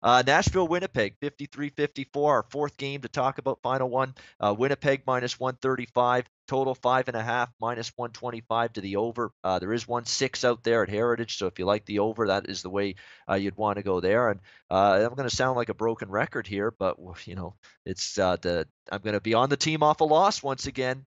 Nashville, Winnipeg, 53-54. Our fourth game to talk about, final one. Winnipeg minus 135, total 5.5, minus 125 to the over. There is 1-6 out there at Heritage, so if you like the over, that is the way you'd want to go there. And I'm going to sound like a broken record here, but it's I'm going to be on the team off a loss once again.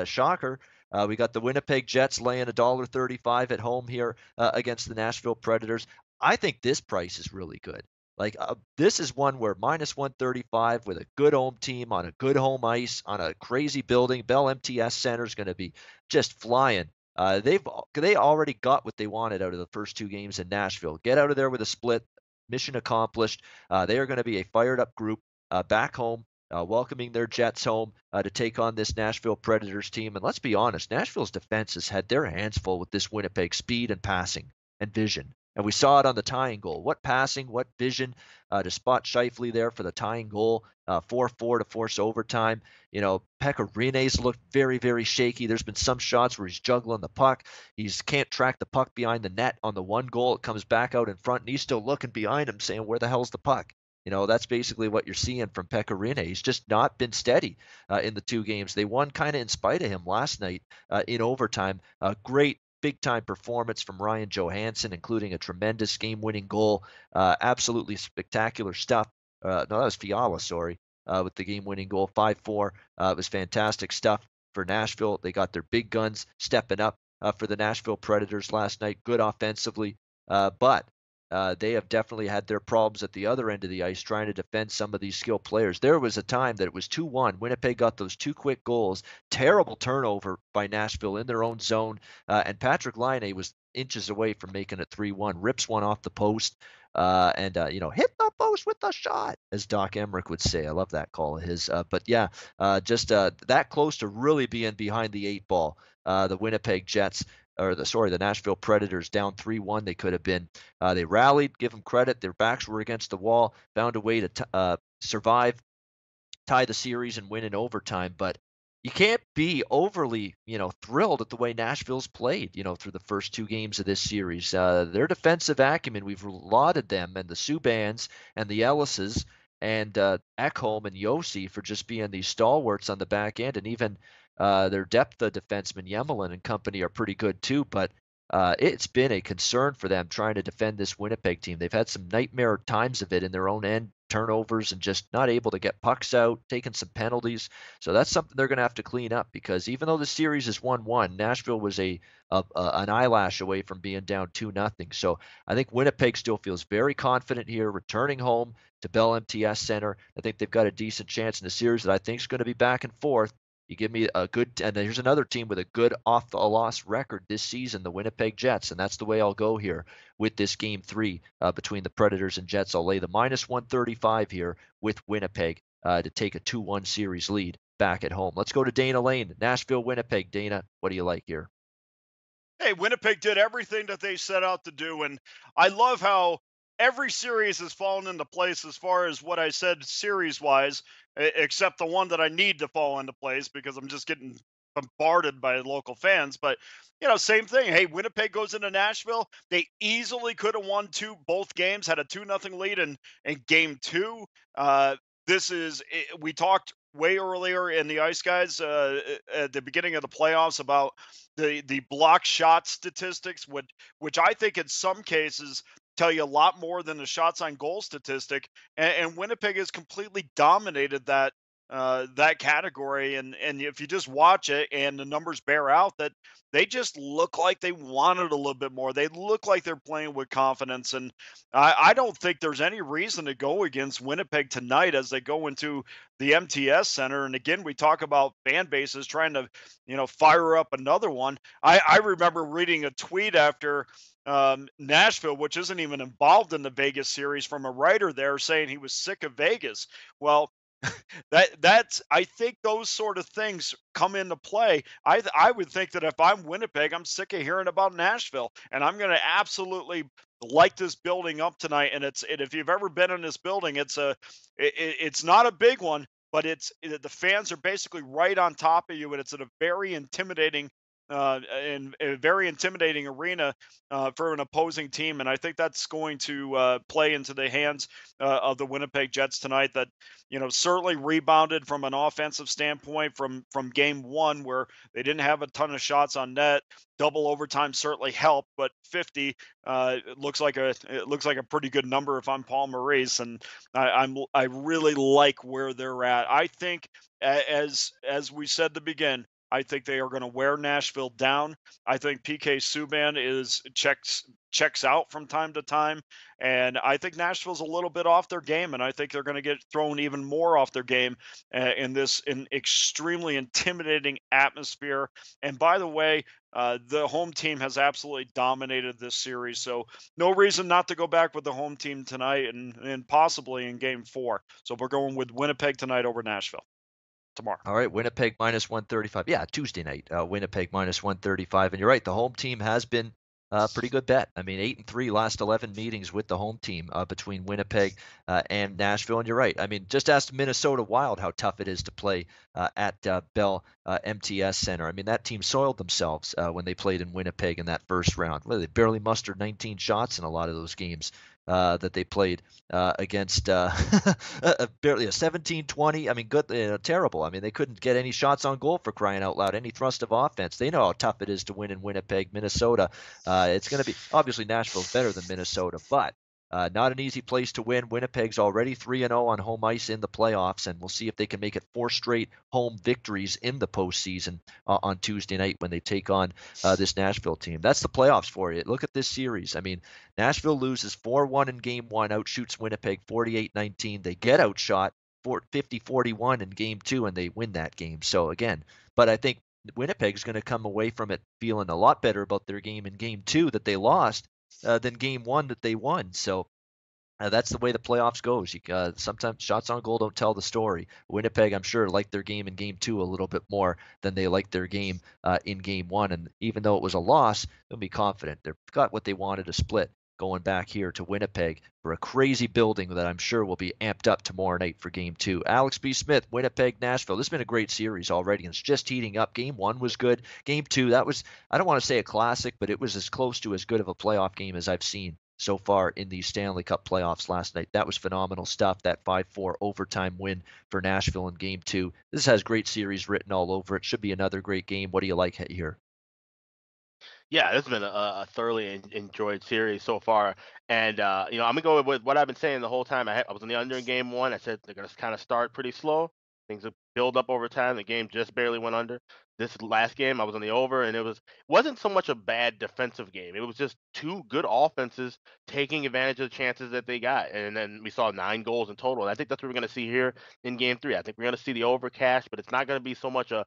Shocker. We got the Winnipeg Jets laying $1.35 at home here against the Nashville Predators. I think this price is really good. Like, this is one where minus 135 with a good home team on a good home ice on a crazy building. Bell MTS Center is going to be just flying. They already got what they wanted out of the first two games in Nashville. Get out of there with a split, mission accomplished. They are going to be a fired up group back home. Welcoming their Jets home to take on this Nashville Predators team. And let's be honest, Nashville's defense has had their hands full with this Winnipeg speed and passing and vision. And we saw it on the tying goal. What passing, what vision to spot Scheifele there for the tying goal, 4-4 to force overtime. Pekka Rinne's looked very, very shaky. There's been some shots where he's juggling the puck. He can't track the puck behind the net on the one goal. It comes back out in front, and he's still looking behind him saying, where the hell's the puck? That's basically what you're seeing from Pekka Rinne. He's just not been steady in the two games. They won kind of in spite of him last night in overtime. A great big-time performance from Ryan Johansson, including a tremendous game-winning goal. Absolutely spectacular stuff. No, that was Fiala, sorry, with the game-winning goal, 5-4. It was fantastic stuff for Nashville. They got their big guns stepping up for the Nashville Predators last night. Good offensively, but they have definitely had their problems at the other end of the ice trying to defend some of these skilled players. There was a time that it was 2-1. Winnipeg got those two quick goals. Terrible turnover by Nashville in their own zone. And Patrick Laine was inches away from making it 3-1. Rips one off the post and hit the post with the shot, as Doc Emmerich would say. I love that call of his. But yeah, just that close to really being behind the eight ball. The Winnipeg Jets the Nashville Predators down 3-1. They could have been. They rallied, give them credit. Their backs were against the wall, found a way to survive, tie the series, and win in overtime. But you can't be overly, thrilled at the way Nashville's played, through the first two games of this series. Their defensive acumen, we've lauded them, and the Subbans and the Ellises and Ekholm and Yossi for just being these stalwarts on the back end, and even their depth of defensemen, Yemelin and company, are pretty good too, but it's been a concern for them trying to defend this Winnipeg team. They've had some nightmare times of it in their own end, turnovers, and just not able to get pucks out, taking some penalties. So that's something they're going to have to clean up, because even though the series is 1-1, Nashville was an eyelash away from being down 2-0. So I think Winnipeg still feels very confident here, returning home to Bell MTS Center. I think they've got a decent chance in the series that I think is going to be back and forth. You give me a good, and here's another team with a good off the loss record this season, the Winnipeg Jets, and that's the way I'll go here with this game three between the Predators and Jets. I'll lay the minus 135 here with Winnipeg to take a 2-1 series lead back at home. Let's go to Dana Lane, Nashville, Winnipeg. Dana, what do you like here? Hey, Winnipeg did everything that they set out to do, and I love how every series has fallen into place as far as what I said series-wise, except the one that I need to fall into place because I'm just getting bombarded by local fans. But same thing. Hey, Winnipeg goes into Nashville. They easily could have won both games, had a 2-0 lead in game two. We talked way earlier in the Ice Guys at the beginning of the playoffs about the block shot statistics, which I think in some cases tell you a lot more than the shots on goal statistic. And Winnipeg has completely dominated that category. And if you just watch it and the numbers bear out that they just look like they wanted a little bit more. They look like they're playing with confidence. And I don't think there's any reason to go against Winnipeg tonight as they go into the MTS Center. And again, we talk about fan bases trying to, fire up another one. I remember reading a tweet after Nashville, which isn't even involved in the Vegas series, from a writer there saying he was sick of Vegas. Well, that's I think those sort of things come into play. I would think that if I'm Winnipeg, I'm sick of hearing about Nashville, and I'm going to absolutely like this building up tonight. And if you've ever been in this building, it's not a big one, but the fans are basically right on top of you, and it's a very intimidating in a very intimidating arena for an opposing team. And I think that's going to play into the hands of the Winnipeg Jets tonight. That certainly rebounded from an offensive standpoint from game one, where they didn't have a ton of shots on net. Double overtime certainly helped, but 50 it looks like a pretty good number if I'm Paul Maurice, and I really like where they're at. I think as we said to begin, I think they are going to wear Nashville down. I think PK Subban is checks out from time to time, and I think Nashville's a little bit off their game, and I think they're going to get thrown even more off their game in this extremely intimidating atmosphere. And by the way, the home team has absolutely dominated this series, so no reason not to go back with the home team tonight and possibly in Game 4. So we're going with Winnipeg tonight over Nashville tomorrow. All right, Winnipeg minus 135. Yeah, Tuesday night, Winnipeg minus 135. And you're right, the home team has been a pretty good bet. I mean, 8-3 last 11 meetings with the home team between Winnipeg and Nashville. And you're right. I mean, just ask Minnesota Wild how tough it is to play at Bell MTS Center. I mean, that team soiled themselves when they played in Winnipeg in that first round. Well, they barely mustered 19 shots in a lot of those games. That they played against barely a 17-20. I mean, good, terrible. I mean, they couldn't get any shots on goal for crying out loud, any thrust of offense. They know how tough it is to win in Winnipeg, Minnesota. It's going to be obviously Nashville's better than Minnesota, but not an easy place to win. Winnipeg's already 3-0 on home ice in the playoffs, and we'll see if they can make it 4 straight home victories in the postseason on Tuesday night when they take on this Nashville team. That's the playoffs for you. Look at this series. I mean, Nashville loses 4-1 in Game 1, outshoots Winnipeg 48-19. They get outshot 50-41 in Game 2, and they win that game. So again, but I think Winnipeg's going to come away from it feeling a lot better about their game in Game 2 that they lost than Game 1 that they won. So that's the way the playoffs goes. Sometimes shots on goal don't tell the story. Winnipeg, I'm sure, liked their game in Game 2 a little bit more than they liked their game in Game 1. And even though it was a loss, they'll be confident. They've got what they wanted to split going back here to Winnipeg for a crazy building that I'm sure will be amped up tomorrow night for Game 2. Alex B. Smith, Winnipeg, Nashville. This has been a great series already, and it's just heating up. Game 1 was good. Game 2, that was, I don't want to say a classic, but it was as close to as good of a playoff game as I've seen so far in the Stanley Cup playoffs last night. That was phenomenal stuff, that 5-4 overtime win for Nashville in Game 2. This has great series written all over it. Should be another great game. What do you like here? Yeah, this has been a thoroughly enjoyed series so far. And, I'm going to go with what I've been saying the whole time. I was on the under in Game 1. I said they're going to kind of start pretty slow. Things will build up over time. The game just barely went under. This last game, I was on the over, and wasn't so much a bad defensive game. It was just two good offenses taking advantage of the chances that they got. And then we saw 9 goals in total. And I think that's what we're going to see here in Game 3. I think we're going to see the over cash, but it's not going to be so much a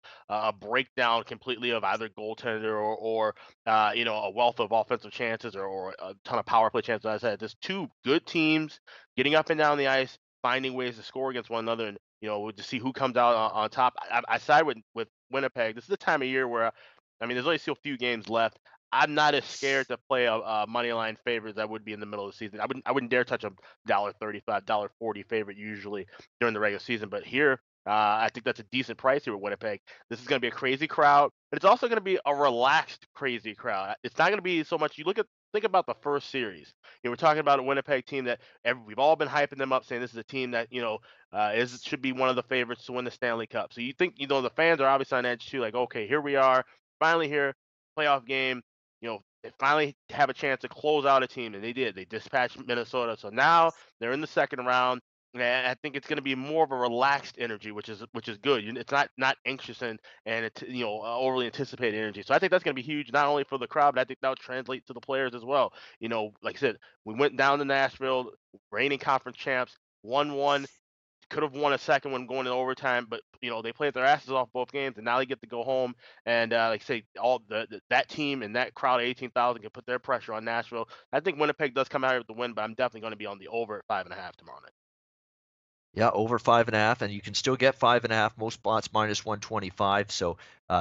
breakdown completely of either goaltender or a wealth of offensive chances or a ton of power play chances. As I said, there's two good teams getting up and down the ice, finding ways to score against one another, and we'll just see who comes out on top. I side with Winnipeg. This is the time of year where, there's only still a few games left. I'm not as scared to play a money line favorite as I would be in the middle of the season. I wouldn't dare touch a $1.35, $1.40 favorite usually during the regular season, but here. I think that's a decent price here with Winnipeg. This is going to be a crazy crowd, but it's also going to be a relaxed, crazy crowd. It's not going to be so much. Think about the first series. We're talking about a Winnipeg team that we've all been hyping them up, saying this is a team that should be one of the favorites to win the Stanley Cup. So you think the fans are obviously on edge too. Like, okay, here we are, finally here, playoff game. They finally have a chance to close out a team, and they did. They dispatched Minnesota. So now they're in the second round. And I think it's going to be more of a relaxed energy, which is good. It's not anxious and it's overly anticipated energy. So I think that's going to be huge, not only for the crowd, but I think that'll translate to the players as well. Like I said, we went down to Nashville, reigning conference champs, 1-1. Could have won a second one going to overtime, but they played their asses off both games, and now they get to go home. And like I say, all that team and that crowd of 18,000 can put their pressure on Nashville. I think Winnipeg does come out here with the win, but I'm definitely going to be on the over at 5.5 tomorrow night. Yeah, over 5.5, and you can still get 5.5. Most spots minus 125. So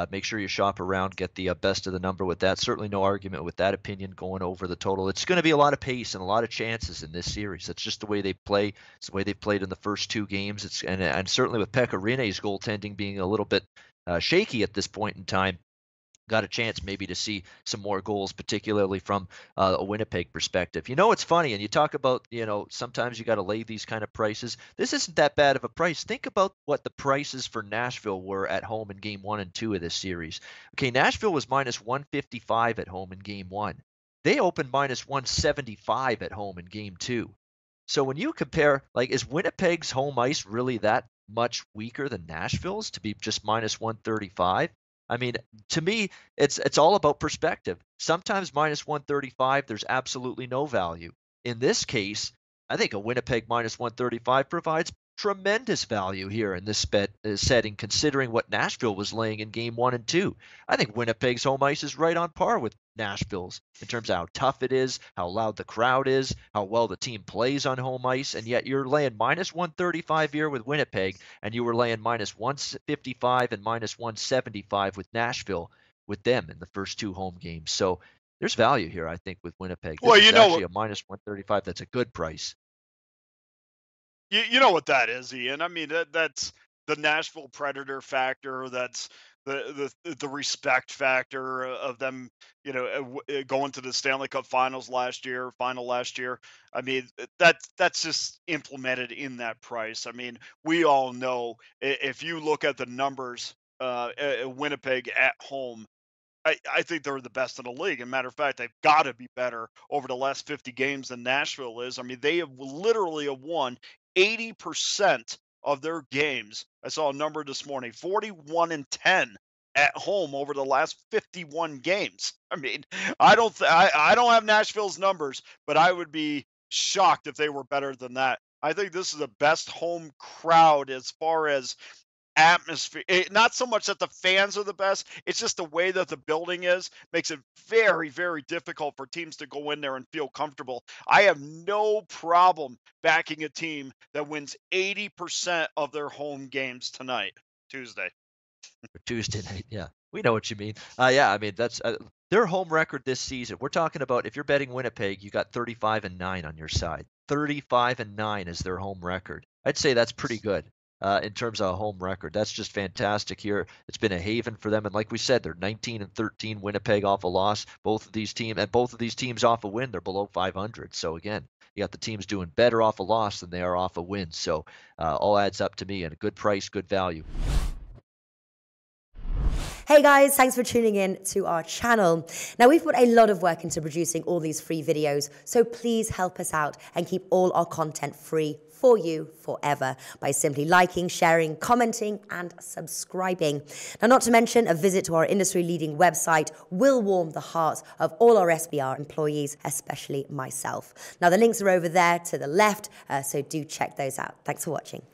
make sure you shop around, get the best of the number with that. Certainly no argument with that opinion going over the total. It's going to be a lot of pace and a lot of chances in this series. That's just the way they play. It's the way they played in the first 2 games. And certainly with Pekka Rinne's goaltending being a little bit shaky at this point in time. got a chance maybe to see some more goals, particularly from a Winnipeg perspective. You know, it's funny, and you talk about, sometimes you got to lay these kind of prices. This isn't that bad of a price. Think about what the prices for Nashville were at home in game 1 and 2 of this series. Okay, Nashville was minus 155 at home in game 1. They opened minus 175 at home in game 2. So when you compare, like, is Winnipeg's home ice really that much weaker than Nashville's to be just minus 135? I mean, to me, it's all about perspective. Sometimes minus 135, there's absolutely no value. In this case, I think a Winnipeg minus 135 provides tremendous value here in this setting, considering what Nashville was laying in game 1 and 2. I think Winnipeg's home ice is right on par with Nashville's in terms of how tough it is, how loud the crowd is, how well the team plays on home ice, and yet you're laying minus 135 here with Winnipeg, and you were laying minus 155 and minus 175 with Nashville with them in the first 2 home games. So there's value here, I think, with Winnipeg. This is actually a minus 135. That's a good price. You know what that is, Ian. I mean, that's the Nashville Predator factor. That's the respect factor of them, going to the Stanley Cup final last year. I mean, that's just implemented in that price. I mean, we all know if you look at the numbers, Winnipeg at home, I think they're the best in the league. As a matter of fact, they've got to be better over the last 50 games than Nashville is. I mean, they have literally won 80% of their games. I saw a number this morning, 41-10 at home over the last 51 games. I mean, I don't have Nashville's numbers, but I would be shocked if they were better than that. I think this is the best home crowd as far as atmosphere. Not so much that the fans are the best, it's just the way that the building is makes it very, very difficult for teams to go in there and feel comfortable. I have no problem backing a team that wins 80% of their home games tonight, Tuesday night. Yeah, we know what you mean. Yeah, I mean, that's their home record this season. We're talking about, if you're betting Winnipeg, you got 35-9 on your side. 35-9 is their home record. I'd say that's pretty good. In terms of a home record. That's just fantastic here. It's been a haven for them. And like we said, they're 19-13, Winnipeg off a loss. Both of these teams off a win, they're below 500. So again, you got the teams doing better off a loss than they are off a win. So all adds up to me, and a good price, good value. Hey guys, thanks for tuning in to our channel. Now, we've put a lot of work into producing all these free videos, so please help us out and keep all our content free for you forever by simply liking, sharing, commenting, and subscribing. Now, not to mention, a visit to our industry-leading website will warm the hearts of all our SBR employees, especially myself. Now, the links are over there to the left, so do check those out. Thanks for watching.